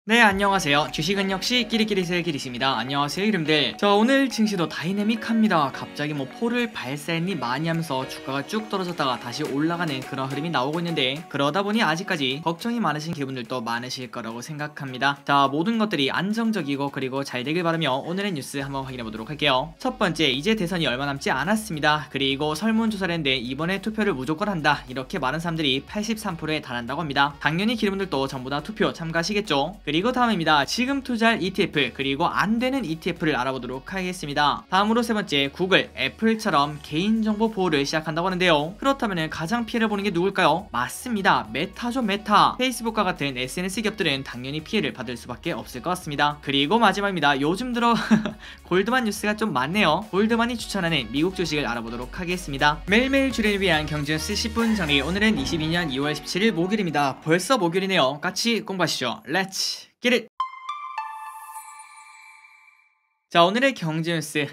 네, 안녕하세요. 주식은 역시 끼리끼리새 끼리씨입니다. 안녕하세요, 이름들. 자, 오늘 증시도 다이내믹합니다. 갑자기 포를 발사했니 많이 하면서 주가가 쭉 떨어졌다가 다시 올라가는 그런 흐름이 나오고 있는데, 그러다 보니 아직까지 걱정이 많으신 기분들도 많으실 거라고 생각합니다. 자, 모든 것들이 안정적이고 그리고 잘 되길 바라며 오늘의 뉴스 한번 확인해 보도록 할게요. 첫 번째, 이제 대선이 얼마 남지 않았습니다. 그리고 설문조사를 했는데 이번에 투표를 무조건 한다, 이렇게 많은 사람들이 83%에 달한다고 합니다. 당연히 기름들도 전부 다 투표 참가하시겠죠. 그리고 다음입니다. 지금 투자할 ETF 그리고 안되는 ETF를 알아보도록 하겠습니다. 다음으로 세 번째, 구글, 애플처럼 개인정보 보호를 시작한다고 하는데요. 그렇다면 가장 피해를 보는 게 누굴까요? 맞습니다. 메타죠, 메타. 페이스북과 같은 SNS 기업들은 당연히 피해를 받을 수밖에 없을 것 같습니다. 그리고 마지막입니다. 요즘 들어 골드만 뉴스가 좀 많네요. 골드만이 추천하는 미국 주식을 알아보도록 하겠습니다. 매일매일 주를 위한 경제뉴스 10분 정리. 오늘은 22년 2월 17일 목요일입니다. 벌써 목요일이네요. 같이 공부하시죠. 렛츠 get it! 자, 오늘의 경제뉴스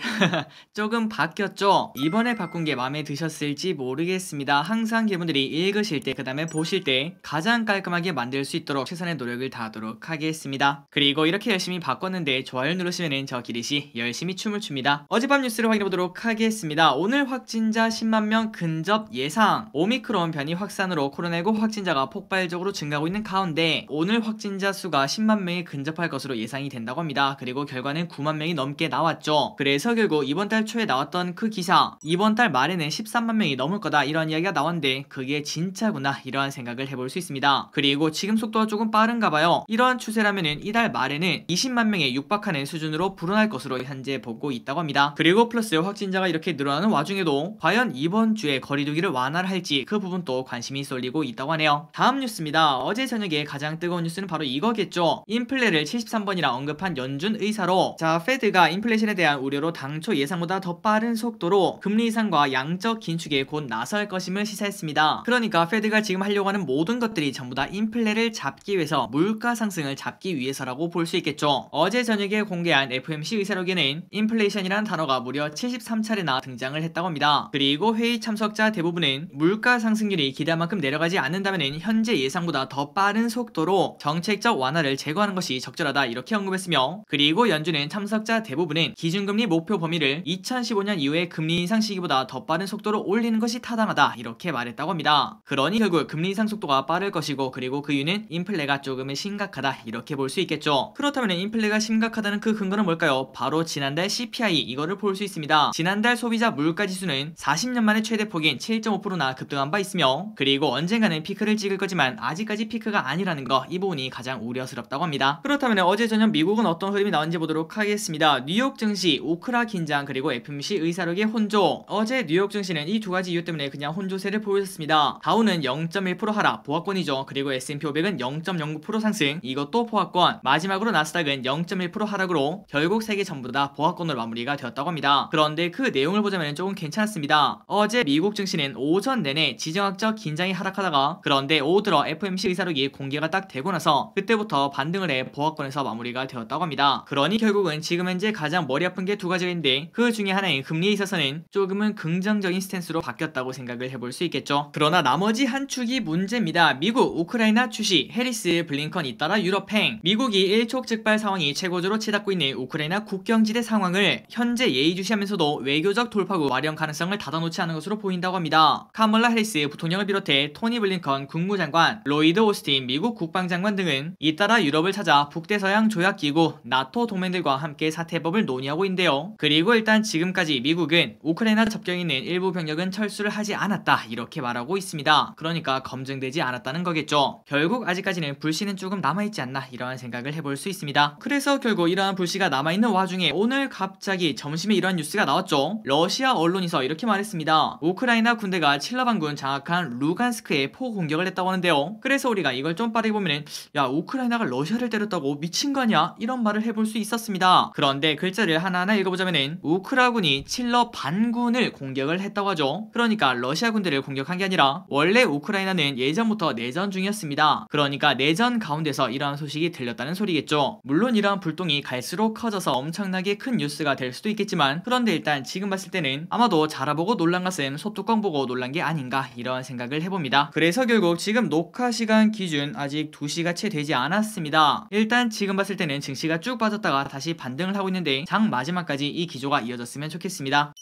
조금 바뀌었죠? 이번에 바꾼 게 마음에 드셨을지 모르겠습니다. 항상 기분들이 읽으실 때, 그 다음에 보실 때 가장 깔끔하게 만들 수 있도록 최선의 노력을 다하도록 하겠습니다. 그리고 이렇게 열심히 바꿨는데 좋아요 누르시면 저 기리시 열심히 춤을 춥니다. 어젯밤 뉴스를 확인해 보도록 하겠습니다. 오늘 확진자 10만명 근접 예상. 오미크론 변이 확산으로 코로나19 확진자가 폭발적으로 증가하고 있는 가운데 오늘 확진자 수가 10만명에 근접할 것으로 예상이 된다고 합니다. 그리고 결과는 9만명이 넘게 나왔죠. 그래서 결국 이번 달 초에 나왔던 그 기사, 이번 달 말에는 13만명이 넘을 거다, 이런 이야기가 나왔는데 그게 진짜구나, 이러한 생각을 해볼 수 있습니다. 그리고 지금 속도가 조금 빠른가 봐요. 이러한 추세라면은 이달 말에는 20만명에 육박하는 수준으로 불어날 것으로 현재 보고 있다고 합니다. 그리고 플러스 확진자가 이렇게 늘어나는 와중에도 과연 이번 주에 거리두기를 완화를 할지 그 부분도 관심이 쏠리고 있다고 하네요. 다음 뉴스입니다. 어제 저녁에 가장 뜨거운 뉴스는 바로 이거겠죠. 인플레를 73번이라 언급한 연준 의사로, 자, 페드가 인플레이션에 대한 우려로 당초 예상보다 더 빠른 속도로 금리 인상과 양적 긴축에 곧 나설 것임을 시사했습니다. 그러니까 페드가 지금 하려고 하는 모든 것들이 전부 다 인플레를 잡기 위해서, 물가 상승을 잡기 위해서라고 볼 수 있겠죠. 어제 저녁에 공개한 FOMC 의사록에는 인플레이션이라는 단어가 무려 73차례나 등장을 했다고 합니다. 그리고 회의 참석자 대부분은 물가 상승률이 기대한 만큼 내려가지 않는다면 현재 예상보다 더 빠른 속도로 정책적 완화를 제거하는 것이 적절하다, 이렇게 언급했으며, 그리고 연준은 참석자 대부분은 기준금리 목표 범위를 2015년 이후의 금리 인상 시기보다 더 빠른 속도로 올리는 것이 타당하다, 이렇게 말했다고 합니다. 그러니 결국 금리 인상 속도가 빠를 것이고, 그리고 그 이유는 인플레가 조금은 심각하다, 이렇게 볼 수 있겠죠. 그렇다면 인플레가 심각하다는 그 근거는 뭘까요? 바로 지난달 CPI, 이거를 볼 수 있습니다. 지난달 소비자 물가지수는 40년 만에 최대폭인 7.5%나 급등한 바 있으며, 그리고 언젠가는 피크를 찍을 거지만 아직까지 피크가 아니라는 거, 이 부분이 가장 우려스럽다고 합니다. 그렇다면 어제 저녁 미국은 어떤 흐름이 나온지 보도록 하겠습니다. 뉴욕 증시 우크라 긴장, 그리고 FOMC 의사록의 혼조. 어제 뉴욕 증시는 이 두 가지 이유 때문에 그냥 혼조세를 보였습니다. 다우는 0.1% 하락, 보합권이죠. 그리고 S&P 500은 0.09% 상승, 이것도 보합권. 마지막으로 나스닥은 0.1% 하락으로 결국 세 개 전부 다 보합권으로 마무리가 되었다고 합니다. 그런데 그 내용을 보자면 조금 괜찮았습니다. 어제 미국 증시는 오전 내내 지정학적 긴장이 하락하다가, 그런데 오후 들어 FOMC 의사록이 공개가 딱 되고 나서 그때부터 반등을 해 보합권에서 마무리가 되었다고 합니다. 그러니 결국은 지금 현재 가장 머리 아픈 게 두 가지가 있는데, 그 중에 하나인 금리에 있어서는 조금은 긍정적인 스탠스로 바뀌었다고 생각을 해볼 수 있겠죠. 그러나 나머지 한 축이 문제입니다. 미국, 우크라이나 추시, 해리스, 블링컨 잇따라 유럽행. 미국이 일촉즉발 상황이 최고조로 치닫고 있는 우크라이나 국경지대 상황을 현재 예의주시하면서도 외교적 돌파구 마련 가능성을 닫아놓지 않은 것으로 보인다고 합니다. 카멀라 해리스 부통령을 비롯해 토니 블링컨 국무장관, 로이드 오스틴 미국 국방장관 등은 잇따라 유럽을 찾아 북대서양 조약기구, 나토 동맹들과 함께 사태법을 논의하고 있는데요. 그리고 일단 지금까지 미국은 우크라이나 접경에 있는 일부 병력은 철수를 하지 않았다, 이렇게 말하고 있습니다. 그러니까 검증되지 않았다는 거겠죠. 결국 아직까지는 불씨는 조금 남아있지 않나, 이러한 생각을 해볼 수 있습니다. 그래서 결국 이러한 불씨가 남아있는 와중에 오늘 갑자기 점심에 이러한 뉴스가 나왔죠. 러시아 언론에서 이렇게 말했습니다. 우크라이나 군대가 칠라반군 장악한 루간스크에 포공격을 했다고 하는데요. 그래서 우리가 이걸 좀 빠르게 보면은, 야, 우크라이나가 러시아를 때렸다고 미친 거 아니야? 이런 말을 해볼 수 있었습니다. 그런데 그런데 글자를 하나하나 읽어보자면은 우크라군이 칠러 반군을 공격을 했다고 하죠. 그러니까 러시아 군대를 공격한 게 아니라 원래 우크라이나는 예전부터 내전 중이었습니다. 그러니까 내전 가운데서 이러한 소식이 들렸다는 소리겠죠. 물론 이러한 불똥이 갈수록 커져서 엄청나게 큰 뉴스가 될 수도 있겠지만, 그런데 일단 지금 봤을 때는 아마도 자라보고 놀란 것은 소뚜껑 보고 놀란 게 아닌가 이런 생각을 해봅니다. 그래서 결국 지금 녹화 시간 기준 아직 2시가 채 되지 않았습니다. 일단 지금 봤을 때는 증시가 쭉 빠졌다가 다시 반등을 하고 있는데 장 마지막까지 이 기조가 이어졌으면 좋겠습니다.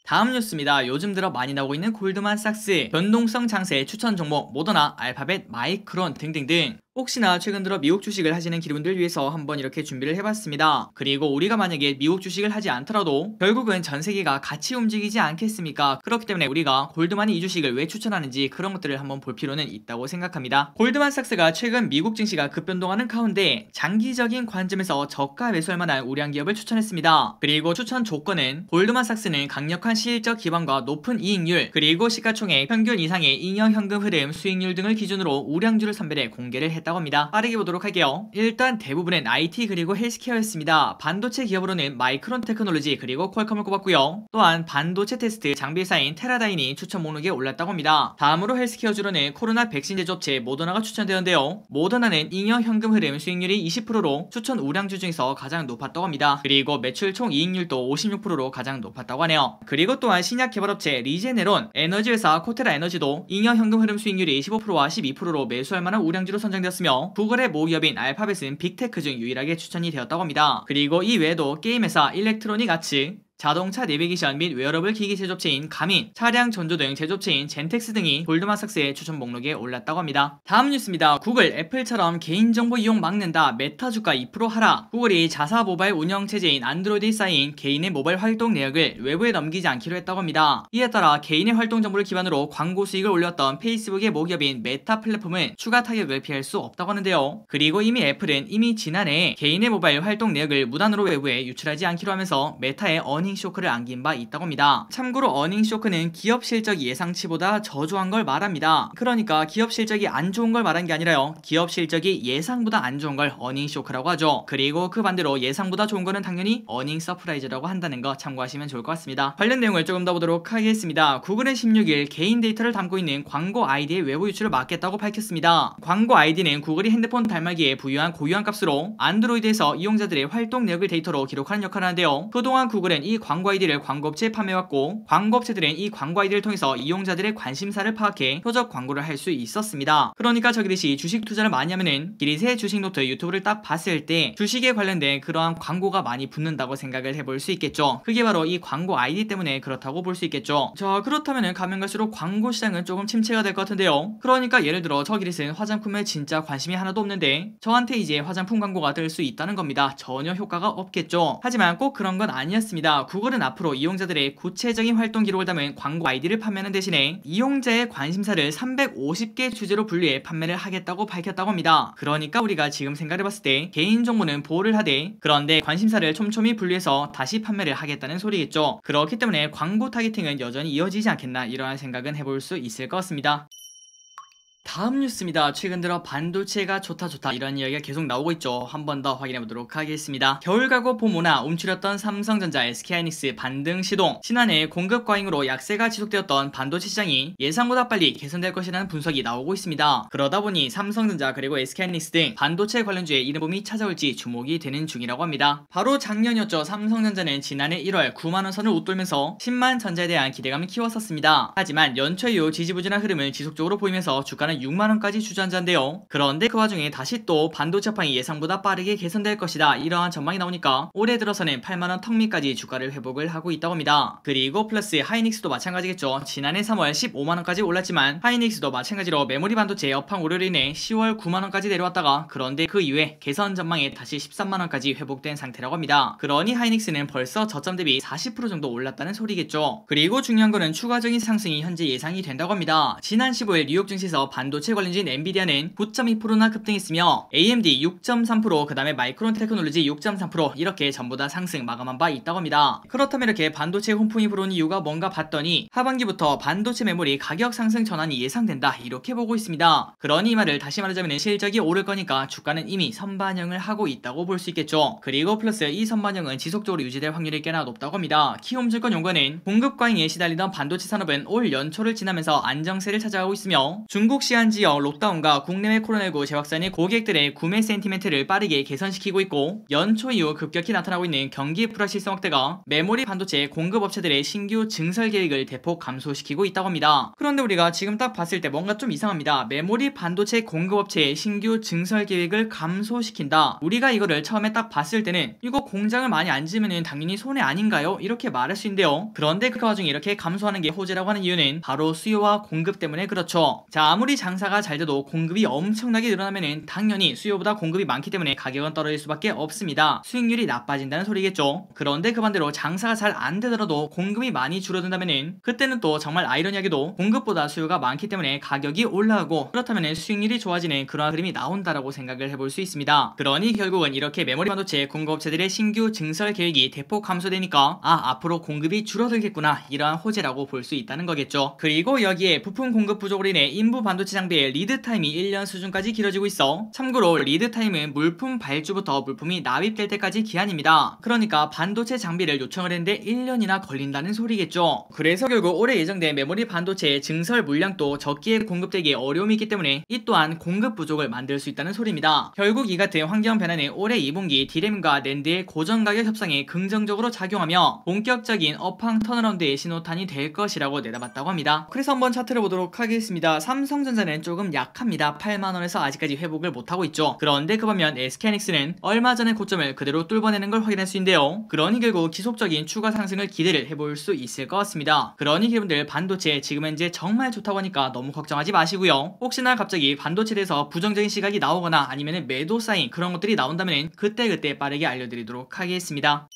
다음 뉴스입니다. 요즘 들어 많이 나오고 있는 골드만삭스 변동성 장세 추천 종목 모더나, 알파벳, 마이크론 등등등. 혹시나 최근 들어 미국 주식을 하시는 기분들 위해서 한번 이렇게 준비를 해봤습니다. 그리고 우리가 만약에 미국 주식을 하지 않더라도 결국은 전 세계가 같이 움직이지 않겠습니까? 그렇기 때문에 우리가 골드만이 이 주식을 왜 추천하는지 그런 것들을 한번 볼 필요는 있다고 생각합니다. 골드만삭스가 최근 미국 증시가 급변동하는 가운데 장기적인 관점에서 저가 매수할 만한 우량 기업을 추천했습니다. 그리고 추천 조건은 골드만삭스는 강력한 실적 기반과 높은 이익률, 그리고 시가총액 평균 이상의 잉여 현금 흐름 수익률 등을 기준으로 우량주를 선별해 공개를 했다. 합니다. 빠르게 보도록 할게요. 일단 대부분은 IT 그리고 헬스케어였습니다. 반도체 기업으로는 마이크론 테크놀로지 그리고 퀄컴을 꼽았고요. 또한 반도체 테스트 장비 회사인 테라다인이 추천 목록에 올랐다고 합니다. 다음으로 헬스케어주로는 코로나 백신 제조업체 모더나가 추천되었는데요. 모더나는 잉여 현금 흐름 수익률이 20%로 추천 우량주 중에서 가장 높았다고 합니다. 그리고 매출 총 이익률도 56%로 가장 높았다고 하네요. 그리고 또한 신약 개발업체 리제네론, 에너지회사 코테라 에너지도 잉여 현금 흐름 수익률이 15%와 12%로 매수할 만한 우량주로 선정되었습니다. 구글의 모기업인 알파벳은 빅테크 중 유일하게 추천이 되었다고 합니다. 그리고 이 외에도 게임회사 일렉트로닉 아츠, 자동차 내비게이션 및 웨어러블 기기 제조업체인 가민, 차량 전조 등 제조업체인 젠텍스 등이 골드만삭스의 추천 목록에 올랐다고 합니다. 다음 뉴스입니다. 구글, 애플처럼 개인정보 이용 막는다. 메타 주가 2% 하락. 구글이 자사 모바일 운영체제인 안드로이드에 쌓인 개인의 모바일 활동 내역을 외부에 넘기지 않기로 했다고 합니다. 이에 따라 개인의 활동 정보를 기반으로 광고 수익을 올렸던 페이스북의 모기업인 메타 플랫폼은 추가 타격을 피할 수 없다고 하는데요. 그리고 이미 애플은 지난해 개인의 모바일 활동 내역을 무단으로 외부에 유출하지 않기로 하면서 메타의 어닝쇼크를 안긴 바 있다고 합니다. 참고로 어닝쇼크는 기업 실적이 예상치보다 저조한 걸 말합니다. 그러니까 기업 실적이 안 좋은 걸 말한 게 아니라요, 기업 실적이 예상보다 안 좋은 걸 어닝쇼크라고 하죠. 그리고 그 반대로 예상보다 좋은 거는 당연히 어닝 서프라이즈라고 한다는 거 참고하시면 좋을 것 같습니다. 관련 내용을 조금 더 보도록 하겠습니다. 구글은 16일 개인 데이터를 담고 있는 광고 아이디의 외부 유출을 막겠다고 밝혔습니다. 광고 아이디는 구글이 핸드폰 달말기에 부여한 고유한 값으로 안드로이드에서 이용자들의 활동 내역을 데이터로 기록하는 역할을 하는데요. 그동안 구글은 이 광고 아이디를 광고업체에 판매해왔고, 광고업체들은 이 광고 아이디를 통해서 이용자들의 관심사를 파악해 표적 광고를 할 수 있었습니다. 그러니까 저기듯이 주식 투자를 많이 하면은 기리세 주식노트 유튜브를 딱 봤을 때 주식에 관련된 그러한 광고가 많이 붙는다고 생각을 해볼 수 있겠죠. 그게 바로 이 광고 아이디 때문에 그렇다고 볼 수 있겠죠. 자, 그렇다면은 가면 갈수록 광고 시장은 조금 침체가 될 것 같은데요. 그러니까 예를 들어 저 기릿은 화장품에 진짜 관심이 하나도 없는데 저한테 이제 화장품 광고가 될 수 있다는 겁니다. 전혀 효과가 없겠죠. 하지만 꼭 그런 건 아니었습니다. 구글은 앞으로 이용자들의 구체적인 활동 기록을 담은 광고 아이디를 판매하는 대신에 이용자의 관심사를 350개 주제로 분류해 판매를 하겠다고 밝혔다고 합니다. 그러니까 우리가 지금 생각해봤을 때 개인정보는 보호를 하되, 그런데 관심사를 촘촘히 분류해서 다시 판매를 하겠다는 소리겠죠. 그렇기 때문에 광고 타겟팅은 여전히 이어지지 않겠나 이러한 생각은 해볼 수 있을 것 같습니다. 다음 뉴스입니다. 최근 들어 반도체가 좋다 이런 이야기가 계속 나오고 있죠. 한 번 더 확인해 보도록 하겠습니다. 겨울 가고 봄 오나 움츠렸던 삼성전자, SK하이닉스 반등 시동. 지난해 공급 과잉으로 약세가 지속되었던 반도체 시장이 예상보다 빨리 개선될 것이라는 분석이 나오고 있습니다. 그러다 보니 삼성전자 그리고 SK하이닉스 등 반도체 관련주의 이른 봄이 찾아올지 주목이 되는 중이라고 합니다. 바로 작년이었죠. 삼성전자는 지난해 1월 9만원 선을 웃돌면서 10만 전자에 대한 기대감을 키웠었습니다. 하지만 연초 이후 지지부진한 흐름을 지속적으로 보이면서 주가는 6만원까지 주저앉았는데요. 그런데 그 와중에 다시 또 반도체 업황이 예상보다 빠르게 개선될 것이다 이러한 전망이 나오니까 올해 들어서는 8만원 턱밑까지 주가를 회복을 하고 있다고 합니다. 그리고 플러스 하이닉스도 마찬가지겠죠. 지난해 3월 15만원까지 올랐지만 하이닉스도 마찬가지로 메모리 반도체 업황 우려로 인해 10월 9만원까지 내려왔다가, 그런데 그 이후에 개선 전망에 다시 13만원까지 회복된 상태라고 합니다. 그러니 하이닉스는 벌써 저점 대비 40% 정도 올랐다는 소리겠죠. 그리고 중요한 거는 추가적인 상승이 현재 예상이 된다고 합니다. 지난 15일 뉴욕 증시에서 반도체 관련주인 엔비디아는 9.2%나 급등했으며 AMD 6.3%, 그 다음에 마이크론 테크놀로지 6.3% 이렇게 전부 다 상승 마감한 바 있다고 합니다. 그렇다면 이렇게 반도체 훈풍이 불어온 이유가 뭔가 봤더니 하반기부터 반도체 메모리 가격 상승 전환이 예상된다 이렇게 보고 있습니다. 그러니 이 말을 다시 말하자면 실적이 오를 거니까 주가는 이미 선반영을 하고 있다고 볼 수 있겠죠. 그리고 플러스 이 선반영은 지속적으로 유지될 확률이 꽤나 높다고 합니다. 키움증권 연구원은 공급 과잉에 시달리던 반도체 산업은 올 연초를 지나면서 안정세를 찾아가고 있으며 중국 시안 지역 록다운과 국내외 코로나19 재확산이 고객들의 구매 센티멘트를 빠르게 개선시키고 있고 연초 이후 급격히 나타나고 있는 경기 불확실성 확대가 메모리 반도체 공급업체들의 신규 증설 계획을 대폭 감소시키고 있다고 합니다. 그런데 우리가 지금 딱 봤을 때 뭔가 좀 이상합니다. 메모리 반도체 공급업체의 신규 증설 계획을 감소시킨다. 우리가 이거를 처음에 딱 봤을 때는 이거 공장을 많이 안 지으면 당연히 손해 아닌가요? 이렇게 말할 수 있는데요. 그런데 그 와중에 이렇게 감소하는 게 호재라고 하는 이유는 바로 수요와 공급 때문에 그렇죠. 자, 아무리 장사가 잘 돼도 공급이 엄청나게 늘어나면은 당연히 수요보다 공급이 많기 때문에 가격은 떨어질 수밖에 없습니다. 수익률이 나빠진다는 소리겠죠. 그런데 그 반대로 장사가 잘 안 되더라도 공급이 많이 줄어든다면은 그때는 또 정말 아이러니하게도 공급보다 수요가 많기 때문에 가격이 올라가고 그렇다면 수익률이 좋아지는 그러한 그림이 나온다라고 생각을 해볼 수 있습니다. 그러니 결국은 이렇게 메모리 반도체 공급업체들의 신규 증설 계획이 대폭 감소되니까 앞으로 공급이 줄어들겠구나 이러한 호재라고 볼 수 있다는 거겠죠. 그리고 여기에 부품 공급 부족으로 인해 인부 반도체 장비의 리드 타임이 1년 수준까지 길어지고 있어 참고로 리드 타임은 물품 발주부터 물품이 납입될 때까지 기한입니다. 그러니까 반도체 장비를 요청을 했는데 1년이나 걸린다는 소리겠죠. 그래서 결국 올해 예정된 메모리 반도체 증설 물량도 적기에 공급되기에 어려움이 있기 때문에 이 또한 공급 부족을 만들 수 있다는 소리입니다. 결국 이 같은 환경 변화는 올해 2분기 디램과 낸드의 고정 가격 협상에 긍정적으로 작용하며 본격적인 업황 턴어라운드의 신호탄이 될 것이라고 내다봤다고 합니다. 그래서 한번 차트를 보도록 하겠습니다. 삼성전자는 조금 약합니다. 8만원에서 아직까지 회복을 못하고 있죠. 그런데 그 반면 SK하이닉스는 얼마 전의 고점을 그대로 뚫어내는 걸 확인할 수 있는데요. 그러니 결국 지속적인 추가 상승을 기대를 해볼 수 있을 것 같습니다. 그러니 여러분들 반도체 지금 현재 정말 좋다고 하니까 너무 걱정하지 마시고요. 혹시나 갑자기 반도체에 대해서 부정적인 시각이 나오거나 아니면 매도 사인 그런 것들이 나온다면 그때그때 빠르게 알려드리도록 하겠습니다.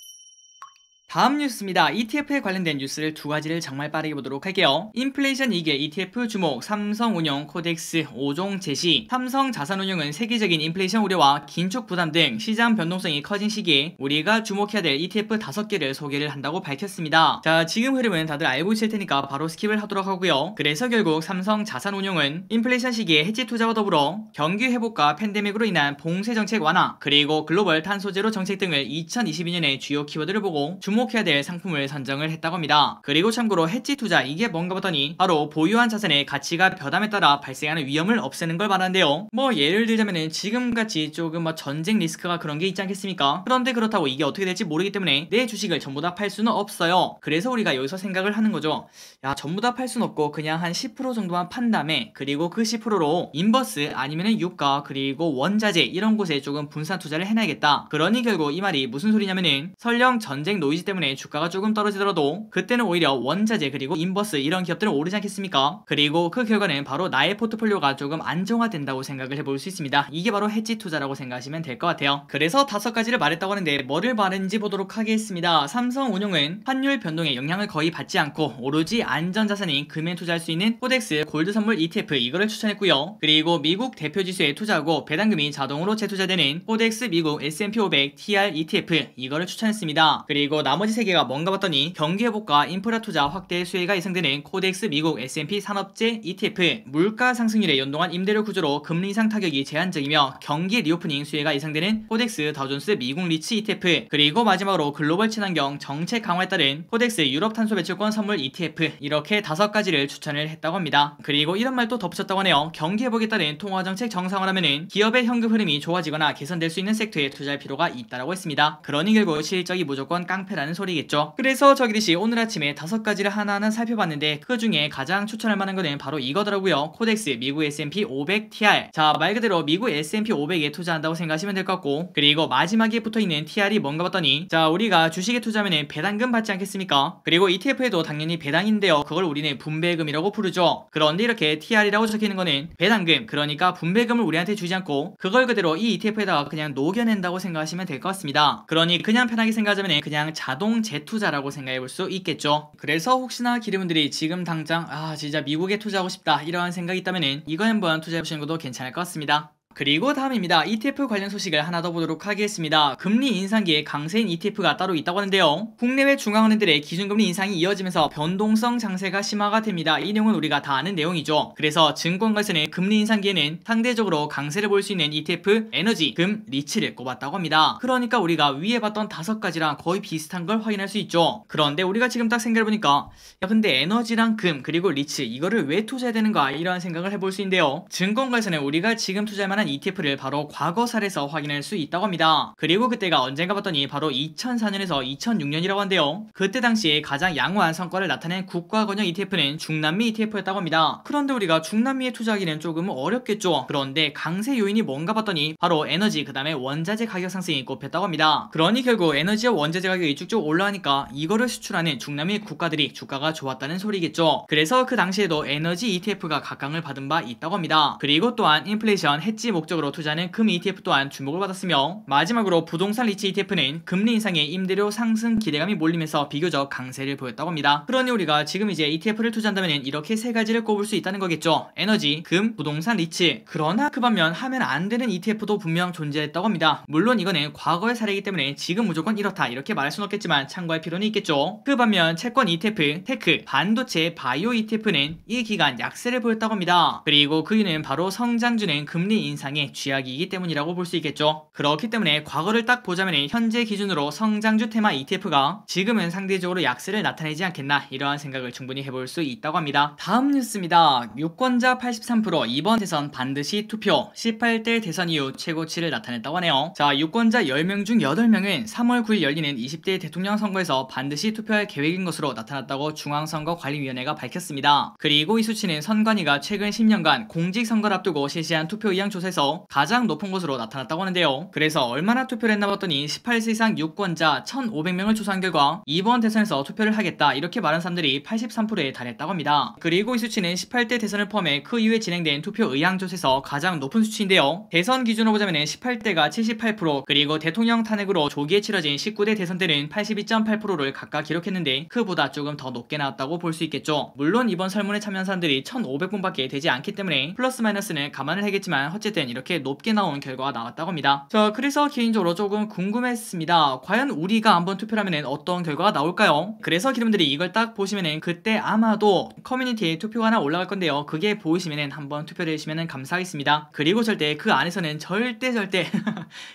다음 뉴스입니다. ETF에 관련된 뉴스를 두 가지를 정말 빠르게 보도록 할게요. 인플레이션 2개 ETF 주목, 삼성운용 코덱스 5종 제시. 삼성자산운용은 세계적인 인플레이션 우려와 긴축 부담 등 시장 변동성이 커진 시기에 우리가 주목해야 될 ETF 5개를 소개를 한다고 밝혔습니다. 자, 지금 흐름은 다들 알고 있을 테니까 바로 스킵을 하도록 하고요. 그래서 결국 삼성자산운용은 인플레이션 시기에 해지 투자와 더불어 경기 회복과 팬데믹으로 인한 봉쇄 정책 완화, 그리고 글로벌 탄소 제로 정책 등을 2022년에 주요 키워드를 보고 주목해야 될 상품을 선정을 했다고 합니다. 그리고 참고로 해지 투자 이게 뭔가 보더니 바로 보유한 자산의 가치가 변함에 따라 발생하는 위험을 없애는 걸 말하는데요. 뭐 예를 들자면은 지금같이 조금 전쟁 리스크가 그런 게 있지 않겠습니까? 그런데 그렇다고 이게 어떻게 될지 모르기 때문에 내 주식을 전부 다 팔 수는 없어요. 그래서 우리가 여기서 생각을 하는 거죠. 야, 전부 다 팔 수는 없고 그냥 한 10% 정도만 판 다음에 그리고 그 10%로 인버스 아니면은 유가 그리고 원자재 이런 곳에 조금 분산 투자를 해놔야겠다. 그러니 결국 이 말이 무슨 소리냐면은 설령 전쟁 노이즈 때문에 주가가 조금 떨어지더라도 그때는 오히려 원자재 그리고 인버스 이런 기업들은 오르지 않겠습니까? 그리고 그 결과는 바로 나의 포트폴리오가 조금 안정화된다고 생각을 해볼 수 있습니다. 이게 바로 해지 투자라고 생각하시면 될 것 같아요. 그래서 5가지를 말했다고 하는데 뭐를 말했는지 보도록 하겠습니다. 삼성운용은 환율 변동에 영향을 거의 받지 않고 오로지 안전자산인 금에 투자할 수 있는 코덱스 골드 선물 ETF 이거를 추천했고요. 그리고 미국 대표지수에 투자하고 배당금이 자동으로 재투자되는 코덱스 미국 S&P 500 TR ETF 이거를 추천했습니다. 그리고 나머지 3개가 뭔가 봤더니 경기회복과 인프라 투자 확대 수혜가 예상되는 코덱스 미국 S&P 산업재 ETF, 물가 상승률에 연동한 임대료 구조로 금리 인상 타격이 제한적이며 경기 리오프닝 수혜가 예상되는 코덱스 다우존스 미국 리츠 ETF, 그리고 마지막으로 글로벌 친환경 정책 강화에 따른 코덱스 유럽 탄소 배출권 선물 ETF 이렇게 5가지를 추천을 했다고 합니다. 그리고 이런 말도 덧붙였다고 하네요. 경기 회복에 따른 통화정책 정상화라면은 기업의 현금 흐름이 좋아지거나 개선될 수 있는 섹터에 투자할 필요가 있다라고 했습니다. 그러니 결국 실적이 무조건 깡패라는 소리겠죠. 그래서 저기듯이 오늘 아침에 5가지를 하나하나 살펴봤는데 그 중에 가장 추천할 만한 거는 바로 이거더라고요. 코덱스 미국 S&P 500 TR. 자, 말 그대로 미국 S&P 500에 투자한다고 생각하시면 될 것 같고, 그리고 마지막에 붙어있는 TR이 뭔가 봤더니 자, 우리가 주식에 투자하면 배당금 받지 않겠습니까? 그리고 ETF에도 당연히 배당인데요. 그걸 우리는 분배금이라고 부르죠. 그런데 이렇게 TR이라고 적혀있는 거는 배당금, 그러니까 분배금을 우리한테 주지 않고 그걸 그대로 이 ETF에다가 그냥 녹여낸다고 생각하시면 될 것 같습니다. 그러니 그냥 편하게 생각하자면 그냥 자동 재투자라고 생각해 볼 수 있겠죠. 그래서 혹시나 기대분들이 지금 당장 진짜 미국에 투자하고 싶다 이러한 생각이 있다면은 이거 한번 투자해 보시는 것도 괜찮을 것 같습니다. 그리고 다음입니다. ETF 관련 소식을 하나 더 보도록 하겠습니다. 금리 인상기에 강세인 ETF가 따로 있다고 하는데요. 국내외 중앙은행들의 기준금리 인상이 이어지면서 변동성 장세가 심화가 됩니다. 이 내용은 우리가 다 아는 내용이죠. 그래서 증권가에서는 금리 인상기에는 상대적으로 강세를 볼 수 있는 ETF, 에너지, 금, 리츠를 꼽았다고 합니다. 그러니까 우리가 위에 봤던 5가지랑 거의 비슷한 걸 확인할 수 있죠. 그런데 우리가 지금 딱 생각해보니까 근데 에너지랑 금 그리고 리츠 이거를 왜 투자해야 되는가 이러한 생각을 해볼 수 있는데요. 증권가에서는 우리가 지금 투자할 만한 ETF를 바로 과거 사례에서 확인할 수 있다고 합니다. 그리고 그때가 언젠가 봤더니 바로 2004년에서 2006년이라고 한데요. 그때 당시에 가장 양호한 성과를 나타낸 국가건영 ETF는 중남미 ETF였다고 합니다. 그런데 우리가 중남미에 투자하기는 조금 어렵겠죠. 그런데 강세 요인이 뭔가 봤더니 바로 에너지 그 다음에 원자재 가격 상승이 꼽혔다고 합니다. 그러니 결국 에너지와 원자재 가격이 쭉쭉 올라가니까 이거를 수출하는 중남미 국가들이 주가가 좋았다는 소리겠죠. 그래서 그 당시에도 에너지 ETF가 각광을 받은 바 있다고 합니다. 그리고 또한 인플레이션 해지 목적으로 투자하는 금 ETF 또한 주목을 받았으며 마지막으로 부동산 리츠 ETF는 금리 인상에 임대료 상승 기대감이 몰리면서 비교적 강세를 보였다고 합니다. 그러니 우리가 지금 이제 ETF를 투자한다면 이렇게 3가지를 꼽을 수 있다는 거겠죠. 에너지, 금, 부동산 리츠. 그러나 그 반면 하면 안 되는 ETF도 분명 존재했다고 합니다. 물론 이거는 과거의 사례이기 때문에 지금 무조건 이렇다 이렇게 말할 수는 없겠지만 참고할 필요는 있겠죠. 그 반면 채권 ETF, 테크, 반도체, 바이오 ETF는 이 기간 약세를 보였다고 합니다. 그리고 그 이유는 바로 성장주는 금리 인상의 쥐약이기 때문이라고 볼 수 있겠죠. 그렇기 때문에 과거를 딱 보자면 현재 기준으로 성장주 테마 ETF가 지금은 상대적으로 약세를 나타내지 않겠나 이러한 생각을 충분히 해볼 수 있다고 합니다. 다음 뉴스입니다. 유권자 83% 이번 대선 반드시 투표 18대 대선 이후 최고치를 나타냈다고 하네요. 자, 유권자 10명 중 8명은 3월 9일 열리는 20대 대통령 선거에서 반드시 투표할 계획인 것으로 나타났다고 중앙선거관리위원회가 밝혔습니다. 그리고 이 수치는 선관위가 최근 10년간 공직선거를 앞두고 실시한 투표 의향 조사에서 가장 높은 것으로 나타났다고 하는데요. 그래서 얼마나 투표를 했나 봤더니 18세 이상 유권자 1,500명을 조사한 결과 이번 대선에서 투표를 하겠다 이렇게 말한 사람들이 83%에 달했다고 합니다. 그리고 이 수치는 18대 대선을 포함해 그 이후에 진행된 투표 의향 조사에서 가장 높은 수치인데요. 대선 기준으로 보자면 18대가 78% 그리고 대통령 탄핵으로 조기에 치러진 19대 대선 때는 82.8%를 각각 기록했는데 그보다 조금 더 높게 나왔다고 볼 수 있겠죠. 물론 이번 설문에 참여한 사람들이 1,500분밖에 되지 않기 때문에 플러스 마이너스는 감안을 하겠지만 어쨌든 이렇게 높게 나온 결과가 나왔다고 합니다. 자, 그래서 개인적으로 조금 궁금했습니다. 과연 우리가 한번 투표를 하면 어떤 결과가 나올까요? 그래서 기분들이 이걸 딱 보시면은 그때 아마도 커뮤니티에 투표가 하나 올라갈 건데요. 그게 보이시면은 한번 투표를 해주시면 감사하겠습니다. 그리고 절대 그 안에서는 절대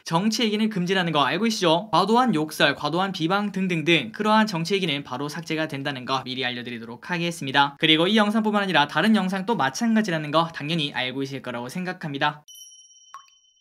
정치 얘기는 금지라는 거 알고 계시죠? 과도한 욕설, 과도한 비방 등등등 그러한 정치 얘기는 바로 삭제가 된다는 거 미리 알려드리도록 하겠습니다. 그리고 이 영상뿐만 아니라 다른 영상도 마찬가지라는 거 당연히 알고 계실 거라고 생각합니다.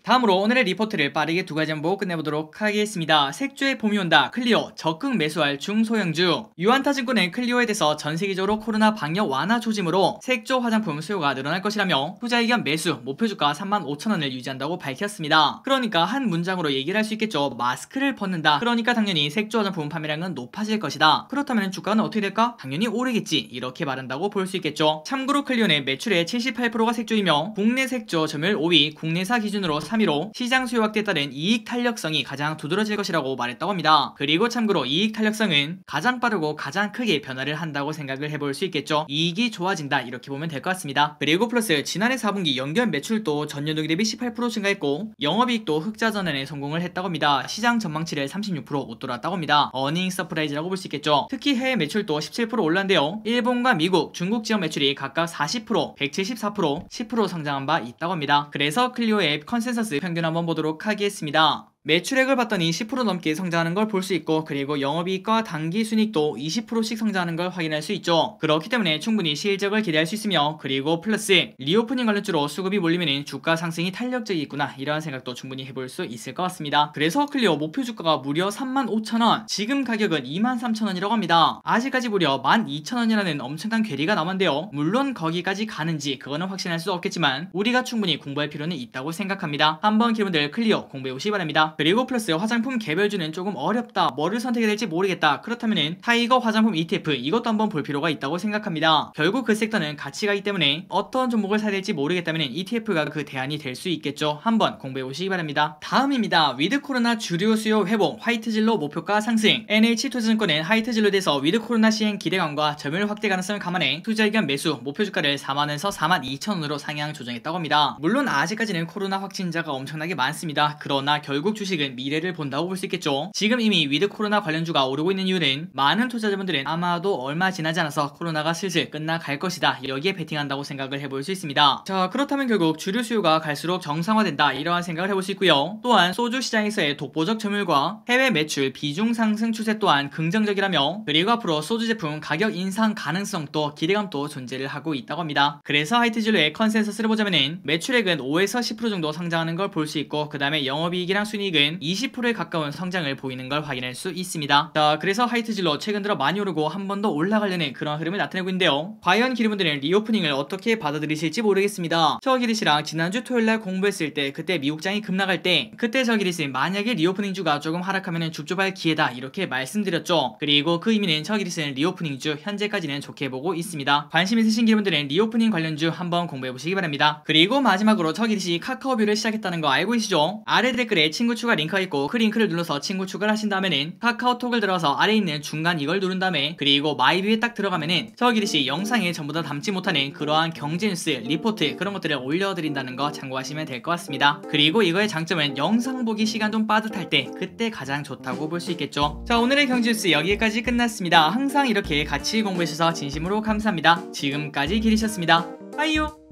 다음으로 오늘의 리포트를 빠르게 2가지 한번 끝내보도록 하겠습니다. 색조의 봄이 온다. 클리오 적극 매수할 중소형주. 유한타증권은 클리오에 대해서 전세계적으로 코로나 방역 완화 조짐으로 색조 화장품 수요가 늘어날 것이라며 투자의견 매수 목표주가 35,000원을 유지한다고 밝혔습니다. 그러니까 한 문장으로 얘기를 할 수 있겠죠. 마스크를 벗는다. 그러니까 당연히 색조 화장품 판매량은 높아질 것이다. 그렇다면 주가는 어떻게 될까? 당연히 오르겠지. 이렇게 말한다고 볼 수 있겠죠. 참고로 클리오는 매출의 78%가 색조이며 국내 색조 점유율 5위, 국내사 기준으로 3위로 시장 수요 확대에 따른 이익 탄력성이 가장 두드러질 것이라고 말했다고 합니다. 그리고 참고로 이익 탄력성은 가장 빠르고 가장 크게 변화를 한다고 생각을 해볼 수 있겠죠. 이익이 좋아진다 이렇게 보면 될 것 같습니다. 그리고 플러스 지난해 4분기 연결 매출도 전년 동기 대비 18% 증가했고 영업이익도 흑자 전환에 성공을 했다고 합니다. 시장 전망치를 36% 웃돌았다고 합니다. 어닝 서프라이즈라고 볼 수 있겠죠. 특히 해외 매출도 17% 올랐는데요. 일본과 미국, 중국 지역 매출이 각각 40%, 174%, 10% 성장한 바 있다고 합니다. 그래서 클리오 앱 컨센서스 평균 한번 보도록 하겠습니다. 매출액을 봤더니 10% 넘게 성장하는 걸 볼 수 있고 그리고 영업이익과 당기순이익도 20%씩 성장하는 걸 확인할 수 있죠. 그렇기 때문에 충분히 실적을 기대할 수 있으며 그리고 플러스 리오프닝 관련주로 수급이 몰리면 주가 상승이 탄력적이겠구나 이러한 생각도 충분히 해볼 수 있을 것 같습니다. 그래서 클리오 목표 주가가 무려 35,000원 지금 가격은 23,000원이라고 합니다. 아직까지 무려 12,000원이라는 엄청난 괴리가 남았는데요. 물론 거기까지 가는지 그거는 확신할 수 없겠지만 우리가 충분히 공부할 필요는 있다고 생각합니다. 한번 기분들 클리오 공부해 보시기 바랍니다. 그리고 플러스 화장품 개별주는 조금 어렵다, 뭐를 선택해야 될지 모르겠다, 그렇다면은 타이거 화장품 ETF 이것도 한번 볼 필요가 있다고 생각합니다. 결국 그 섹터는 가치가 있기 때문에 어떤 종목을 사야 될지 모르겠다면 ETF가 그 대안이 될 수 있겠죠. 한번 공부해 보시기 바랍니다. 다음입니다. 위드 코로나 주류 수요 회복, 화이트진로 목표가 상승. NH투자증권은 화이트진로에 대해서 위드 코로나 시행 기대감과 점유율 확대 가능성을 감안해 투자 의견 매수 목표 주가를 4만원에서 42,000원으로 상향 조정했다고 합니다. 물론 아직까지는 코로나 확진자가 엄청나게 많습니다. 그러나 결국 주식은 미래를 본다고 볼 수 있겠죠. 지금 이미 위드 코로나 관련주가 오르고 있는 이유는 많은 투자자분들은 아마도 얼마 지나지 않아서 코로나가 슬슬 끝나갈 것이다, 여기에 베팅한다고 생각을 해볼 수 있습니다. 자, 그렇다면 결국 주류 수요가 갈수록 정상화된다, 이러한 생각을 해볼 수 있고요. 또한 소주 시장에서의 독보적 점유율과 해외 매출 비중 상승 추세 또한 긍정적이라며, 그리고 앞으로 소주 제품 가격 인상 가능성도 기대감도 존재를 하고 있다고 합니다. 그래서 화이트진로의 컨센서스를 보자면은 매출액은 5에서 10% 정도 성장하는 걸 볼 수 있고, 그 다음에 영업이익이랑 순이익은 20%에 가까운 성장을 보이는 걸 확인할 수 있습니다. 자, 그래서 화이트진로 최근 들어 많이 오르고 한 번 더 올라가려는 그런 흐름을 나타내고 있는데요. 과연 기르분들은 리오프닝을 어떻게 받아들이실지 모르겠습니다. 저 기리씨랑 지난주 토요일날 공부했을 때 그때 미국장이 급락할 때 그때 저 기리씨 만약에 리오프닝주가 조금 하락하면 줍줍할 기회다, 이렇게 말씀드렸죠. 그리고 그 의미는 저 기리씨는 리오프닝주 현재까지는 좋게 보고 있습니다. 관심 있으신 기분들은 리오프닝 관련주 한번 공부해보시기 바랍니다. 그리고 마지막으로 저 기리씨 카카오뷰를 시작했다는 거 알고 계시죠? 아래 댓글에 친구 추가 링크가 있고 그 링크를 눌러서 친구 추가를 하신 다음에는 카카오톡을 들어서 아래 있는 중간 이걸 누른 다음에 그리고 마이뷰에 딱 들어가면은 저 기리씨 영상에 전부 다 담지 못하는 그러한 경제뉴스, 리포트 그런 것들을 올려드린다는 거 참고하시면 될 것 같습니다. 그리고 이거의 장점은 영상 보기 시간 좀 빠듯할 때 그때 가장 좋다고 볼 수 있겠죠. 자, 오늘의 경제뉴스 여기까지 끝났습니다. 항상 이렇게 같이 공부해주셔서 진심으로 감사합니다. 지금까지 기리셨습니다. 빠이요.